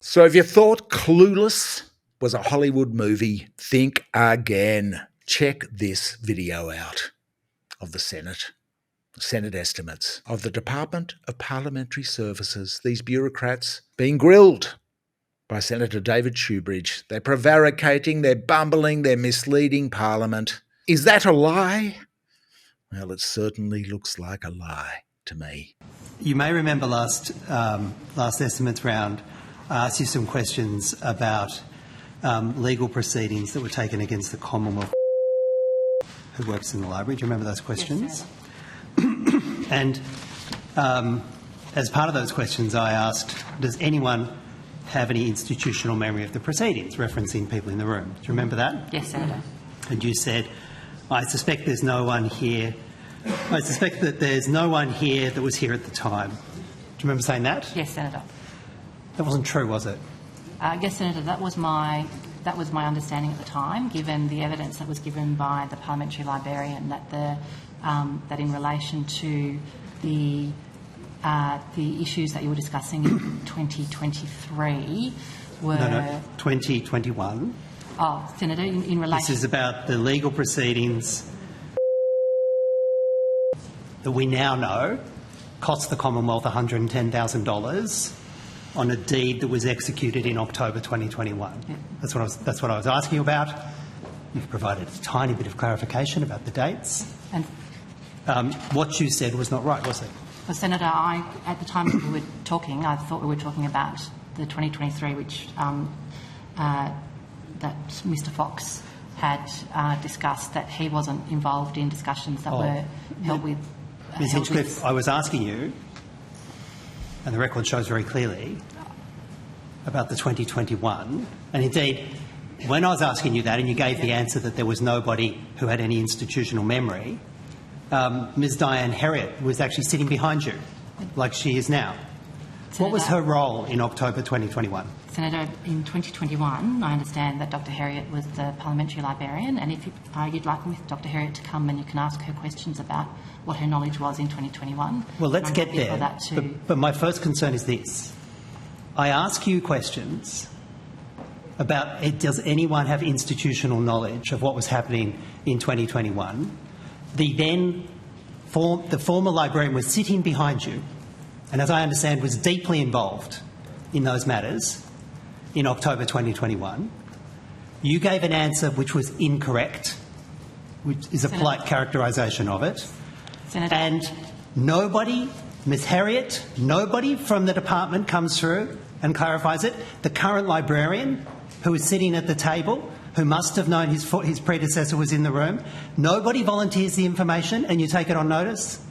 So if you thought Clueless was a Hollywood movie, think again. Check this video out of the Senate estimates of the Department of Parliamentary Services. These bureaucrats being grilled by Senator David Shoebridge. They're prevaricating, they're bumbling, they're misleading Parliament. Is that a lie? Well, it certainly looks like a lie to me. You may remember last estimates round, I asked you some questions about legal proceedings that were taken against the Commonwealth who works in the library. Do you remember those questions? Yes, and as part of those questions, I asked, does anyone have any institutional memory of the proceedings, referencing people in the room? Do you remember that? Yes, Senator. And you said, I suspect there's no one here. I suspect that there's no one here that was here at the time. Do you remember saying that? Yes, Senator. That wasn't true, was it? Yes, Senator. That was my understanding at the time, given the evidence that was given by the parliamentary librarian that in relation to the issues that you were discussing in 2023 were... No, 2021. Oh, Senator, in relation... This is about the legal proceedings that we now know cost the Commonwealth $110,000 on a deed that was executed in October 2021. Yeah. That's what I was asking you about. You've provided a tiny bit of clarification about the dates. And what you said was not right, was it? Well, Senator, at the time we were talking, I thought we were talking about the 2023, which that Mr Fox had discussed, that he wasn't involved in discussions that were held with... Ms Hinchcliffe, I was asking you, and the record shows very clearly, about the 2021, and indeed, when I was asking you that and you gave the answer that there was nobody who had any institutional memory, Ms Diane Heriot was actually sitting behind you, like she is now. Senator, what was her role in October 2021? Senator, in 2021, I understand that Dr Heriot was the parliamentary librarian, and if you'd like with Dr Heriot to come and you can ask her questions about what her knowledge was in 2021. Well, let's get there. But my first concern is this. I ask you questions about does anyone have institutional knowledge of what was happening in 2021. The former librarian was sitting behind you and, as I understand, was deeply involved in those matters in October 2021. You gave an answer which was incorrect, which is a polite characterisation of it. Senator. And nobody, Ms Heriot, nobody from the department comes through and clarifies it. The current librarian who is sitting at the table, who must have known his predecessor was in the room, nobody volunteers the information and you take it on notice?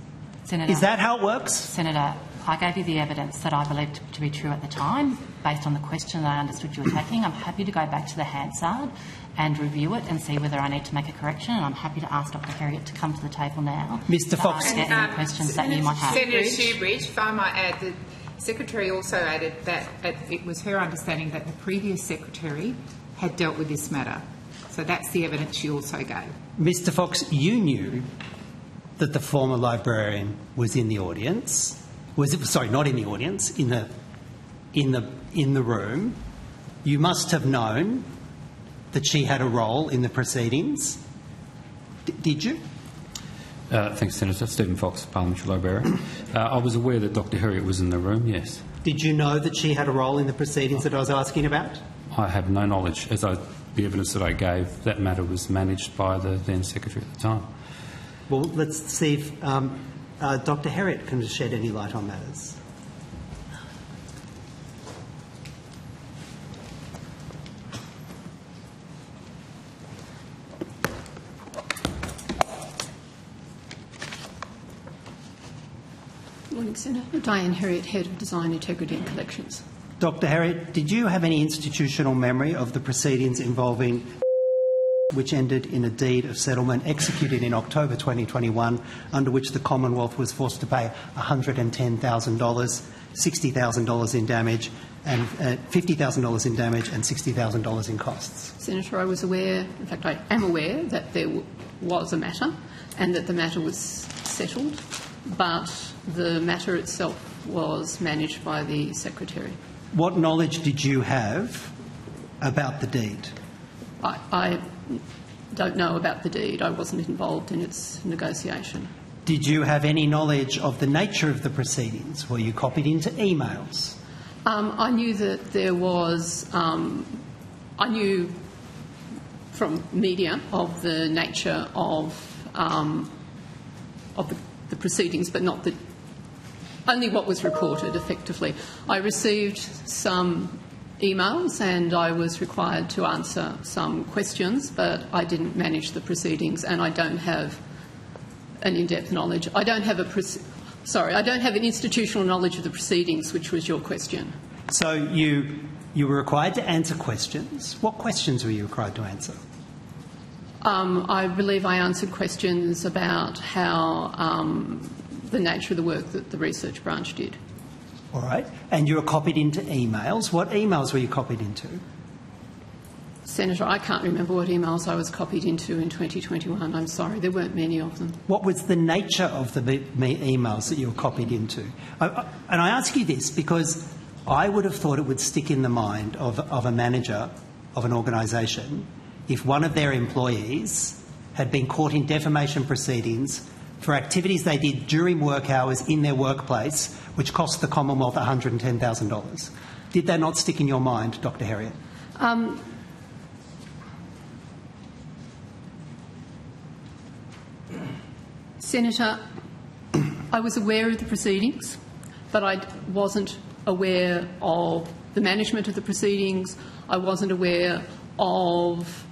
Senator, is that how it works? Senator, I gave you the evidence that I believed to be true at the time, based on the question that I understood you were taking. I'm happy to go back to the Hansard and review it and see whether I need to make a correction, and I'm happy to ask Dr Heriot to come to the table now. Mr Fox. Any questions that you might have. Senator Shoebridge, if I might add, the Secretary also added that it was her understanding that the previous Secretary had dealt with this matter. So that's the evidence she also gave. Mr Fox, you knew that the former librarian was in the audience. Not in the audience, in the room. You must have known that she had a role in the proceedings. Did you? Thanks, Senator. Stephen Fox, Parliamentary Librarian. I was aware that Dr Heriot was in the room, yes. Did you know that she had a role in the proceedings that I was asking about? I have no knowledge. The evidence that I gave, that matter was managed by the then Secretary at the time. Well, let's see if Dr Heriot can shed any light on matters. Morning, Senator. Diane Heriot, Head of Design, Integrity and Collections. Dr Heriot, did you have any institutional memory of the proceedings involving which ended in a deed of settlement executed in October 2021, under which the Commonwealth was forced to pay $110,000, $60,000 in damage, and $50,000 in damage and $60,000 in costs? Senator, I was aware, in fact I am aware, that there was a matter and that the matter was settled, but the matter itself was managed by the Secretary. What knowledge did you have about the deed? I don't know about the deed. I wasn't involved in its negotiation. Did you have any knowledge of the nature of the proceedings? Were you copied into emails? I knew that there was. I knew from media of the nature of the proceedings, but not the only what was reported. Effectively, I received some emails and I was required to answer some questions, but I didn't manage the proceedings, and I don't have an in-depth knowledge. I don't have an institutional knowledge of the proceedings, which was your question. So you were required to answer questions. What questions were you required to answer? I believe I answered questions about how the nature of the work that the research branch did. All right. And you were copied into emails. What emails were you copied into? Senator, I can't remember what emails I was copied into in 2021. I'm sorry, there weren't many of them. What was the nature of the emails that you were copied into? And I ask you this because I would have thought it would stick in the mind of a manager of an organisation if one of their employees had been caught in defamation proceedings for activities they did during work hours in their workplace, which cost the Commonwealth $110,000. Did that not stick in your mind, Dr. Heriot? Senator, I was aware of the proceedings, but I wasn't aware of the management of the proceedings. I wasn't aware of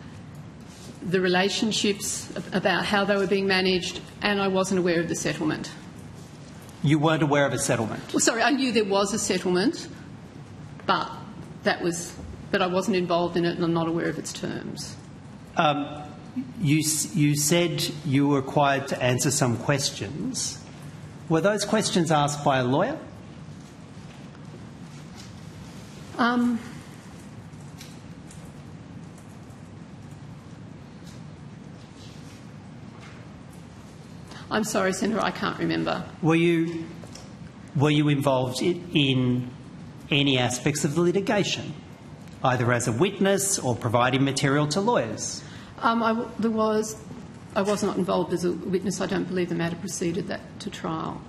the relationships about how they were being managed, and I wasn't aware of the settlement. You weren't aware of a settlement? Well, sorry, I knew there was a settlement, but I wasn't involved in it, and I'm not aware of its terms. You said you were required to answer some questions. Were those questions asked by a lawyer? I'm sorry, Senator, I can't remember. Were you involved in any aspects of the litigation, either as a witness or providing material to lawyers? I was not involved as a witness. I don't believe the matter proceeded that to trial.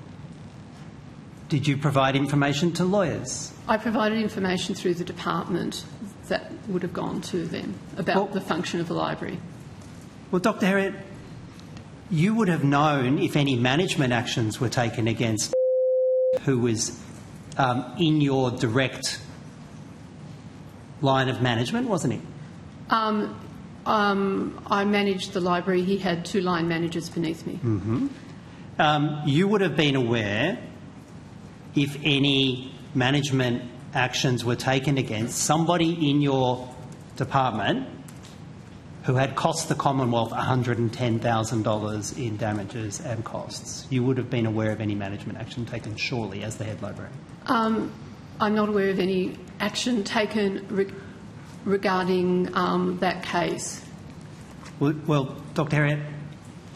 Did you provide information to lawyers? I provided information through the department that would have gone to them about the function of the library. Well, Dr. Heriot, you would have known if any management actions were taken against who was in your direct line of management, wasn't he? I managed the library. He had 2 line managers beneath me. Mm-hmm. You would have been aware if any management actions were taken against somebody in your department who had cost the Commonwealth $110,000 in damages and costs. You would have been aware of any management action taken, surely, as the head librarian. I'm not aware of any action taken regarding that case. Well, Dr. Heriot,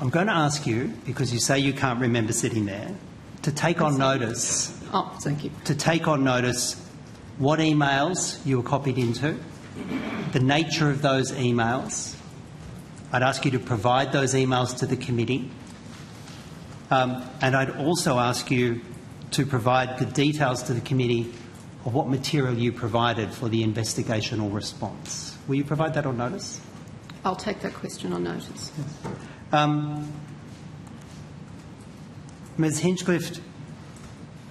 I'm going to ask you, because you say you can't remember sitting there, to take on notice. Oh, thank you. To take on notice what emails you were copied into, the nature of those emails. I'd ask you to provide those emails to the committee. And I'd also ask you to provide the details to the committee of what material you provided for the investigation or response. Will you provide that on notice? I'll take that question on notice. Ms Hinchcliffe,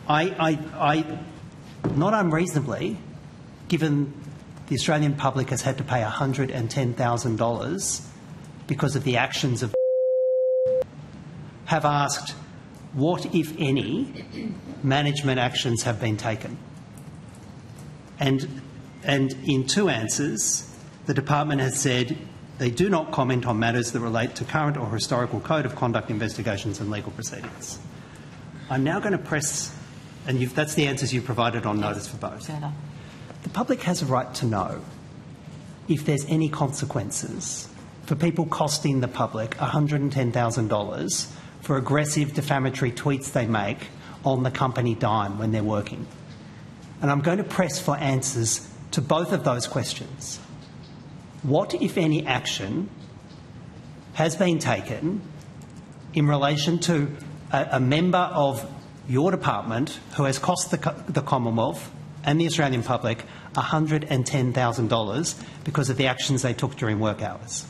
I not unreasonably, given the Australian public has had to pay $110,000 because of the actions of have asked what, if any, management actions have been taken. And in 2 answers, the department has said they do not comment on matters that relate to current or historical code of conduct investigations and legal proceedings. I'm now going to press, and that's the answers you provided on notice for both. The public has a right to know if there's any consequences for people costing the public $110,000 for aggressive defamatory tweets they make on the company dime when they're working. And I'm going to press for answers to both of those questions. What, if any, action has been taken in relation to a member of your department who has cost the Commonwealth and the Australian public $110,000 because of the actions they took during work hours?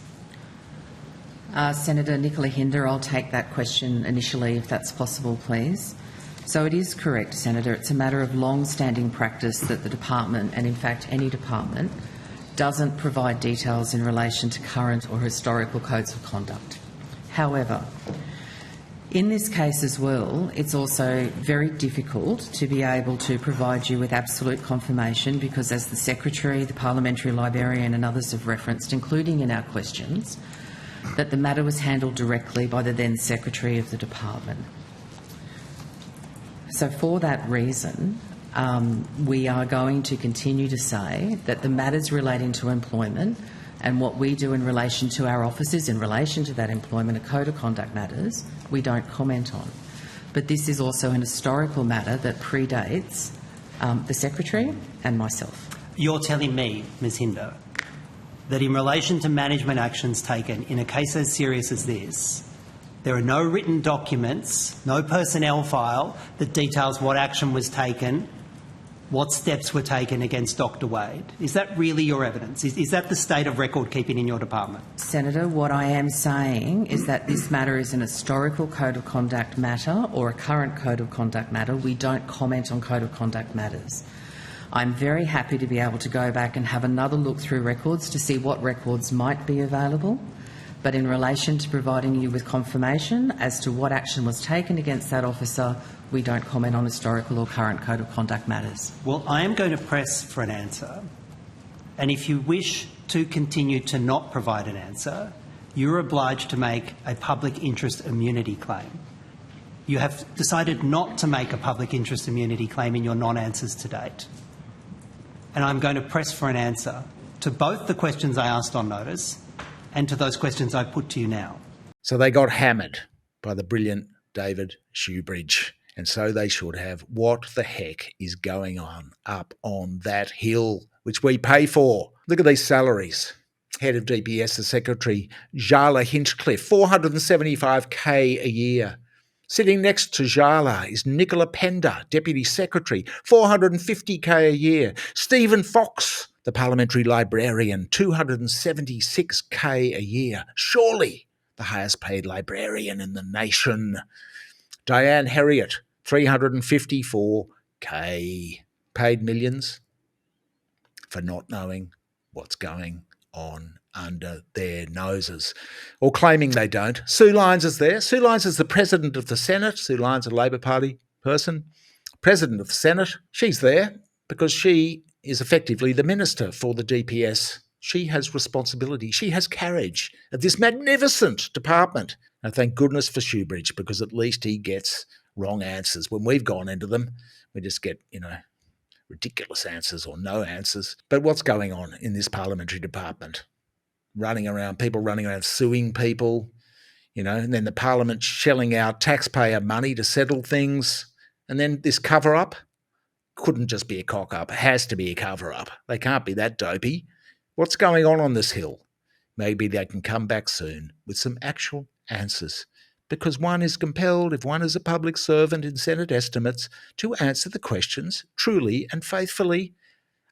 Senator Nicola Hinder, I'll take that question initially, if that's possible, please. So it is correct, Senator. It's a matter of long-standing practice that the department, and in fact any department, doesn't provide details in relation to current or historical codes of conduct. However, in this case as well, it's also very difficult to be able to provide you with absolute confirmation because, as the Secretary, the Parliamentary Librarian and others have referenced, including in our questions, that the matter was handled directly by the then Secretary of the Department. So for that reason, we are going to continue to say that the matters relating to employment and what we do in relation to our officers in relation to that employment, a code of conduct matters, we don't comment on. But this is also an historical matter that predates the Secretary and myself. You're telling me, Ms Hinder, that in relation to management actions taken in a case as serious as this, there are no written documents, no personnel file that details what action was taken, what steps were taken against Dr Wade. Is that really your evidence? Is that the state of record keeping in your department? Senator, what I am saying is that this matter is an historical code of conduct matter or a current code of conduct matter. We don't comment on code of conduct matters. I'm very happy to be able to go back and have another look through records to see what records might be available. But in relation to providing you with confirmation as to what action was taken against that officer, we don't comment on historical or current code of conduct matters. Well, I am going to press for an answer. And if you wish to continue to not provide an answer, you're obliged to make a public interest immunity claim. You have decided not to make a public interest immunity claim in your non-answers to date. And I'm going to press for an answer to both the questions I asked on notice and to those questions I put to you now. So they got hammered by the brilliant David Shoebridge, and so they should have. What the heck is going on up on that hill, which we pay for? Look at these salaries. Head of DPS, the Secretary, Jala Hinchcliffe, $475K a year. Sitting next to Jala is Nicola Pender, Deputy Secretary, $450K a year. Stephen Fox, the Parliamentary Librarian, $276K a year. Surely the highest paid librarian in the nation. Diane Heriot, $354K. Paid millions for not knowing what's going on under their noses, or claiming they don't. Sue Lyons is there. Sue Lyons is the President of the Senate. Sue Lyons, a Labor Party person. President of the Senate. She's there because she is effectively the Minister for the DPS. She has responsibility. She has carriage of this magnificent department. And thank goodness for Shoebridge, because at least he gets wrong answers. When we've gone into them, we just get, ridiculous answers or no answers. But what's going on in this parliamentary department? People running around suing people, and then the Parliament shelling out taxpayer money to settle things. And then this cover-up couldn't just be a cock-up. It has to be a cover-up. They can't be that dopey. What's going on this hill? Maybe they can come back soon with some actual answers, because one is compelled, if one is a public servant in Senate estimates, to answer the questions truly and faithfully.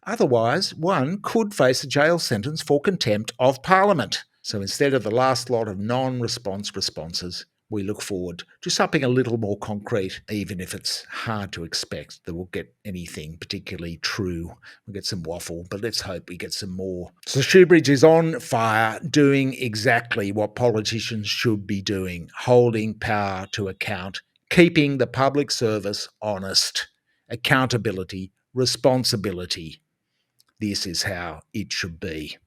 Otherwise, one could face a jail sentence for contempt of Parliament. So instead of the last lot of non-response responses, we look forward to something a little more concrete, even if it's hard to expect that we'll get anything particularly true. We'll get some waffle, but let's hope we get some more. So Shoebridge is on fire, doing exactly what politicians should be doing, holding power to account, keeping the public service honest, accountability, responsibility. This is how it should be.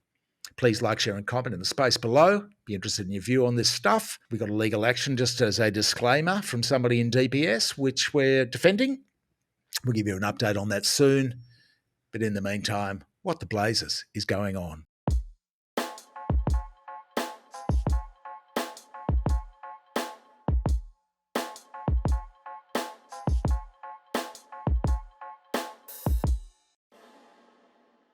Please like, share and comment in the space below. Be interested in your view on this stuff. We've got a legal action, just as a disclaimer, from somebody in DPS, which we're defending. We'll give you an update on that soon. But in the meantime, what the blazes is going on?